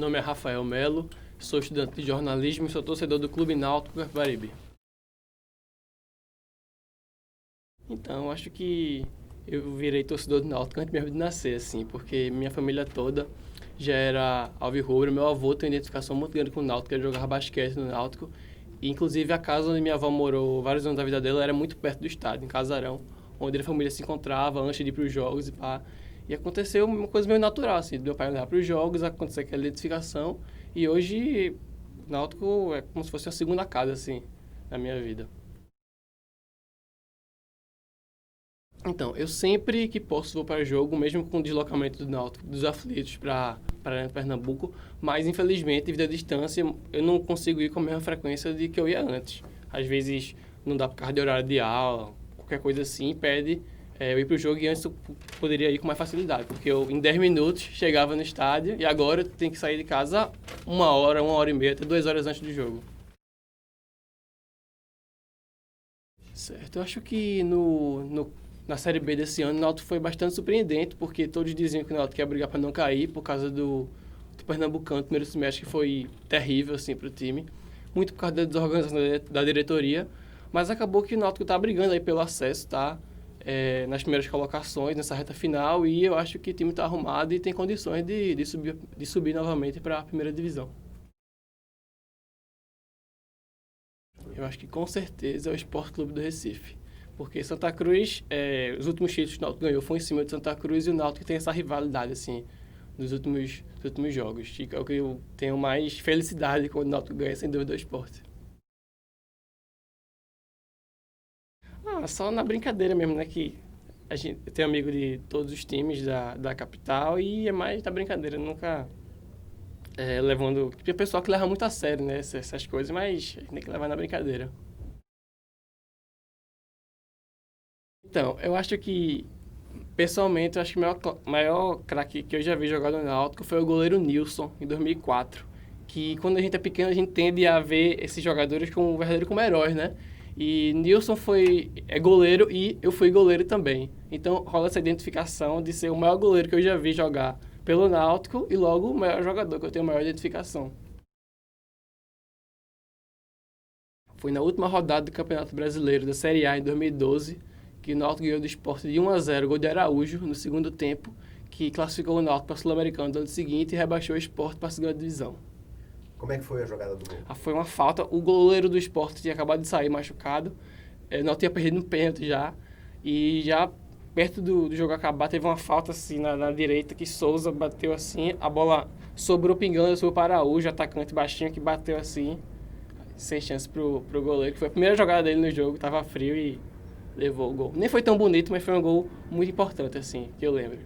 nome é Rafael Melo, sou estudante de jornalismo e sou torcedor do Clube Náutico Capibaribe. Então, acho que eu virei torcedor do Náutico antes mesmo de nascer, assim, porque minha família toda já era alvirrubra. Meu avô tem uma identificação muito grande com o Náutico, ele jogava basquete no Náutico. E, inclusive, a casa onde minha avó morou vários anos da vida dela era muito perto do estádio, em Casarão, onde a família se encontrava antes de ir para os jogos e pá. E aconteceu uma coisa meio natural, assim, do meu pai olhar para os jogos, acontecer aquela identificação. E hoje, o Náutico é como se fosse uma segunda casa, assim, na minha vida. Então, eu sempre que posso vou para jogo, mesmo com o deslocamento do Náutico, dos aflitos para Pernambuco, mas infelizmente, devido à distância, eu não consigo ir com a mesma frequência de que eu ia antes. Às vezes não dá por causa de horário de aula, qualquer coisa assim, impede eu ir para o jogo e antes eu poderia ir com mais facilidade, porque eu em 10 minutos chegava no estádio e agora eu tenho que sair de casa uma hora e meia, até 2 horas antes do jogo. Certo, eu acho que na Série B desse ano o Náutico foi bastante surpreendente, porque todos diziam que o Náutico ia brigar para não cair por causa do Pernambucano, primeiro semestre que foi terrível assim, para o time, muito por causa da desorganização da diretoria, mas acabou que o Náutico está brigando aí pelo acesso, tá? Nas primeiras colocações, nessa reta final, e eu acho que o time está arrumado e tem condições de subir novamente para a primeira divisão. Eu acho que com certeza é o Sport Clube do Recife. Porque Santa Cruz, os últimos títulos que o Náutico ganhou foi em cima de Santa Cruz e o Náutico tem essa rivalidade, assim, dos últimos jogos. E é o que eu tenho mais felicidade quando o Náutico ganha, sem dúvida, o Sport. Só na brincadeira mesmo, né? Que a gente tem amigo de todos os times da capital e é mais na brincadeira, nunca levando... Tem pessoal que leva muito a sério, né? Essas coisas, mas a gente tem que levar na brincadeira. Então, eu acho que, pessoalmente, eu acho que o maior craque que eu já vi jogar no Náutico foi o goleiro Nilson, em 2004. Que quando a gente é pequeno, a gente tende a ver esses jogadores como verdadeiros como heróis, né? E Nilson é goleiro e eu fui goleiro também. Então rola essa identificação de ser o maior goleiro que eu já vi jogar pelo Náutico e logo o maior jogador que eu tenho a maior identificação. Foi na última rodada do Campeonato Brasileiro da Série A em 2012 que o Náutico ganhou do Sport de 1-0, gol de Araújo no segundo tempo, que classificou o Náutico para o Sul-Americano no ano seguinte e rebaixou o Sport para a segunda divisão. Como é que foi a jogada do gol? Foi uma falta, o goleiro do Sport tinha acabado de sair machucado, o Náutico tinha perdido um pênalti já, e já perto do jogo acabar teve uma falta assim na direita que Souza bateu assim, a bola sobrou pingando, subiu para Araújo, atacante baixinho que bateu assim, sem chance pro goleiro, que foi a primeira jogada dele no jogo, tava frio e levou o gol. Nem foi tão bonito, mas foi um gol muito importante, assim, que eu lembro.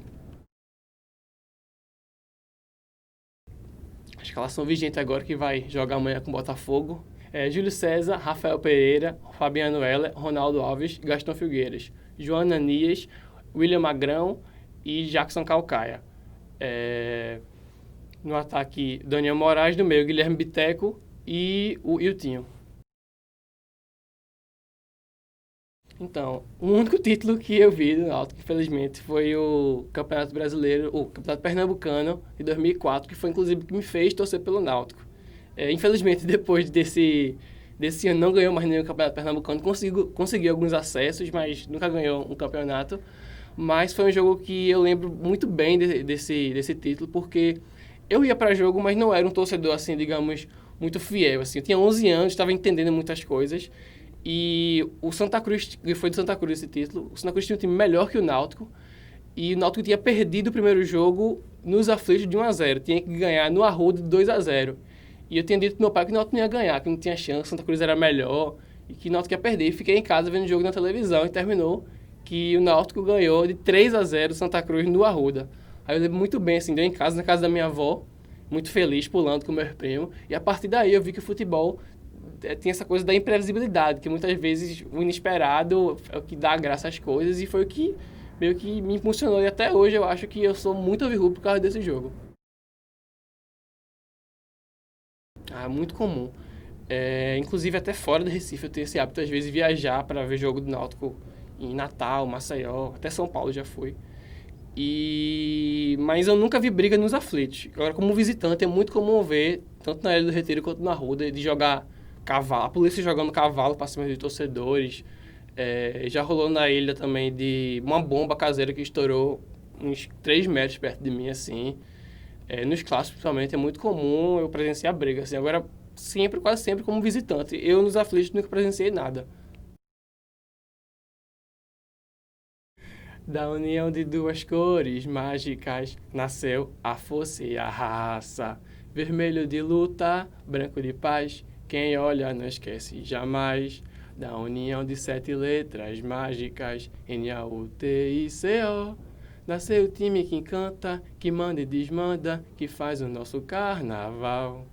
A escalação vigente agora que vai jogar amanhã com o Botafogo é Júlio César, Rafael Pereira, Fabiano Heller, Ronaldo Alves, Gastão Filgueiras, Joana Nias, William Magrão e Jackson Calcaia. No ataque, Daniel Moraes, no meio, Guilherme Biteco e o Iltinho. Então, o único título que eu vi do Náutico, infelizmente, foi o Campeonato Brasileiro, o Campeonato Pernambucano de 2004, que foi inclusive o que me fez torcer pelo Náutico. Infelizmente, depois desse ano, não ganhou mais nenhum Campeonato Pernambucano, conseguiu alguns acessos, mas nunca ganhou um campeonato. Mas foi um jogo que eu lembro muito bem desse título, porque eu ia para jogo, mas não era um torcedor, assim, digamos, muito fiel. Assim. Eu tinha 11 anos, estava entendendo muitas coisas. E o Santa Cruz, foi do Santa Cruz esse título, o Santa Cruz tinha um time melhor que o Náutico, e o Náutico tinha perdido o primeiro jogo nos aflitos de 1-0, tinha que ganhar no Arruda de 2-0. E eu tinha dito pro meu pai que o Náutico não ia ganhar, que não tinha chance, o Santa Cruz era melhor, e que o Náutico ia perder. E fiquei em casa vendo o jogo na televisão, e terminou que o Náutico ganhou de 3-0 o Santa Cruz no Arruda. Aí eu lembro muito bem, assim, deu em casa, na casa da minha avó, muito feliz, pulando com o meu primo, e a partir daí eu vi que o futebol tem essa coisa da imprevisibilidade, que muitas vezes o inesperado é o que dá graça às coisas, e foi o que meio que me impulsionou. E até hoje eu acho que eu sou muito overrubro por causa desse jogo. Muito comum. Inclusive até fora do Recife eu tenho esse hábito, às vezes, de viajar para ver jogo do Náutico em Natal, Maceió, até São Paulo já fui. Mas eu nunca vi briga nos aflitos. Agora, como visitante, é muito comum ver, tanto na Ilha do Retiro quanto na Arruda, de jogar cavalo, a polícia jogando cavalo para cima de torcedores. Já rolou na ilha também de uma bomba caseira que estourou uns 3 metros perto de mim, assim. Nos clássicos, principalmente, é muito comum eu presenciar briga, assim. Agora, sempre, quase sempre, como visitante. Eu, nos aflitos, nunca presenciei nada. Da união de duas cores mágicas, nasceu a força e a raça. Vermelho de luta, branco de paz, quem olha não esquece jamais. Da união de 7 letras mágicas, N-A-U-T-I-C-O. Nasceu o time que encanta, que manda e desmanda, que faz o nosso carnaval.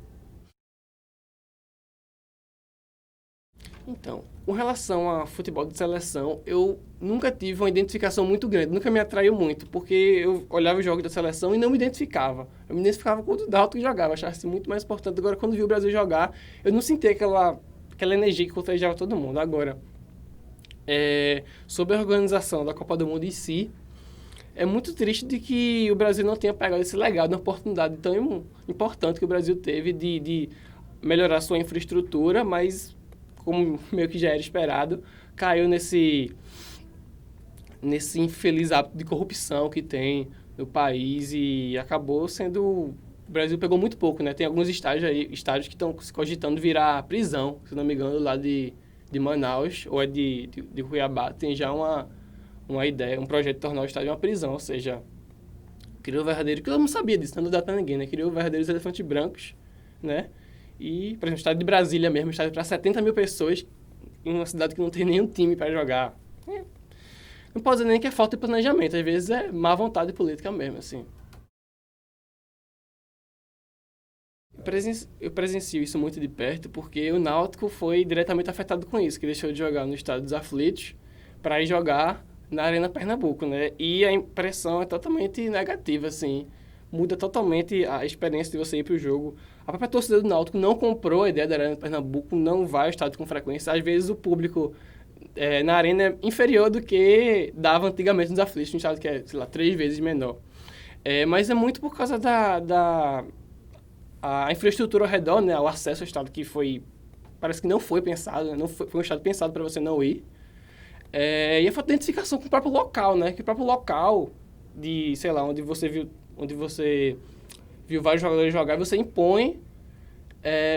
Então, com relação a futebol de seleção, eu nunca tive uma identificação muito grande, nunca me atraiu muito, porque eu olhava os jogos da seleção e não me identificava. Eu me identificava com o Dalton que jogava, achava assim muito mais importante. Agora, quando vi o Brasil jogar, eu não sentia aquela energia que contagiava todo mundo. Agora, sobre a organização da Copa do Mundo em si, é muito triste de que o Brasil não tenha pegado esse legado, uma oportunidade tão importante que o Brasil teve de melhorar sua infraestrutura, mas, como meio que já era esperado, caiu nesse infeliz hábito de corrupção que tem no país e acabou sendo... O Brasil pegou muito pouco, né? Tem alguns estádios que estão se cogitando virar prisão, se não me engano, lá de Manaus ou de Cuiabá, tem já uma ideia, um projeto de tornar o estádio uma prisão, ou seja, criou verdadeiro... que eu não sabia disso, não dá pra ninguém, né? Criou verdadeiros elefantes brancos, né? E, por exemplo, o estádio de Brasília mesmo, estádio para 70 mil pessoas, em uma cidade que não tem nenhum time para jogar. Não pode dizer nem que é falta de planejamento, às vezes é má vontade política mesmo, assim. Eu presencio isso muito de perto porque o Náutico foi diretamente afetado com isso, que deixou de jogar no Estádio dos Aflitos para ir jogar na Arena Pernambuco, né? E a impressão é totalmente negativa, assim. Muda totalmente a experiência de você ir para o jogo. A própria torcida do Náutico não comprou a ideia da Arena Pernambuco, não vai ao estádio com frequência. Às vezes o público na Arena é inferior do que dava antigamente nos Aflitos, no estádio que é, sei lá, 3 vezes menor. Mas é muito por causa a infraestrutura ao redor, né? O acesso ao estádio que parece que não foi pensado, né? Não foi um estádio pensado para você não ir. E a falta de identificação com o próprio local, né? Que o próprio local de, sei lá, onde você viu vários jogadores jogar, você impõe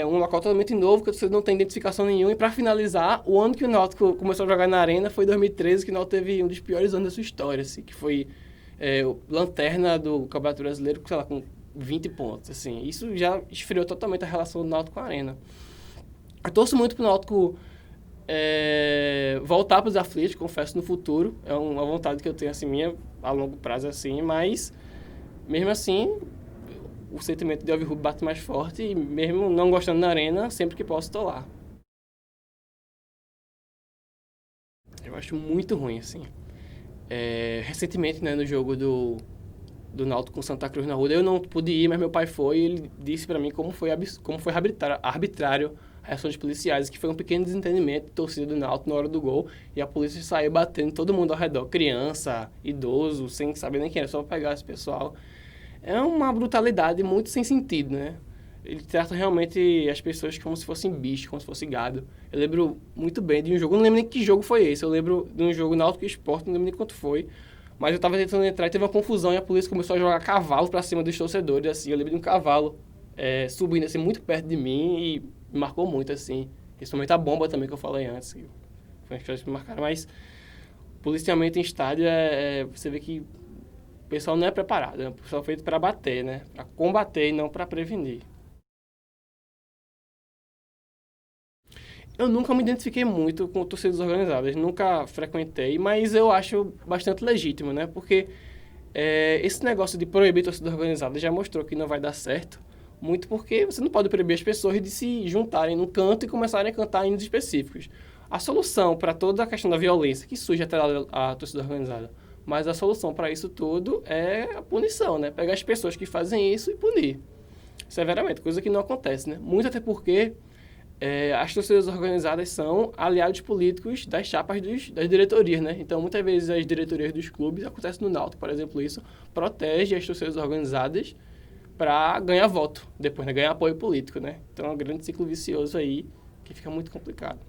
um local totalmente novo, que você não tem identificação nenhuma. E para finalizar, o ano que o Náutico começou a jogar na Arena foi 2013, que o Náutico teve um dos piores anos da sua história, assim, que foi lanterna do Campeonato Brasileiro, sei lá, com 20 pontos, assim. Isso já esfriou totalmente a relação do Náutico com a Arena. Eu torço muito pro Náutico voltar para os aflitos, confesso, no futuro. É uma vontade que eu tenho, assim, minha, a longo prazo, assim, mas mesmo assim, o sentimento de Alvirrubro bate mais forte e mesmo não gostando da Arena, sempre que posso, estou lá. Eu acho muito ruim, assim. Recentemente, né, no jogo do Náutico com Santa Cruz na Arruda, eu não pude ir, mas meu pai foi e ele disse para mim como foi arbitrário a reação dos policiais, que foi um pequeno desentendimento de torcida do Náutico na hora do gol e a polícia saiu batendo todo mundo ao redor, criança, idoso, sem saber nem quem era, só pra pegar esse pessoal. É uma brutalidade muito sem sentido, né? Ele trata realmente as pessoas como se fossem bichos, como se fosse gado. Eu lembro muito bem de um jogo, não lembro nem que jogo foi esse, eu lembro de um jogo Náutico e Sport, não lembro nem quanto foi, mas eu tava tentando entrar e teve uma confusão e a polícia começou a jogar cavalo pra cima dos torcedores, assim. Eu lembro de um cavalo subindo, assim, muito perto de mim e me marcou muito, assim. Principalmente a bomba também que eu falei antes. Foi uma coisa que me marcaram, mas policiamento em estádio você vê que o pessoal não é preparado, é um pessoal feito para bater, né? Para combater e não para prevenir. Eu nunca me identifiquei muito com torcidas organizadas, nunca frequentei, mas eu acho bastante legítimo, né? Porque esse negócio de proibir torcida organizada já mostrou que não vai dar certo, muito porque você não pode proibir as pessoas de se juntarem num canto e começarem a cantar hinos específicos. A solução para toda a questão da violência que surge atrelada à torcida organizada, mas a solução para isso tudo é a punição, né? Pegar as pessoas que fazem isso e punir severamente, coisa que não acontece, né? Muito até porque As torcidas organizadas são aliados políticos das chapas das diretorias, né? Então, muitas vezes, as diretorias dos clubes, acontece no Náutico, por exemplo, isso, protege as torcidas organizadas para ganhar voto depois, né? Ganhar apoio político, né? Então, é um grande ciclo vicioso aí que fica muito complicado.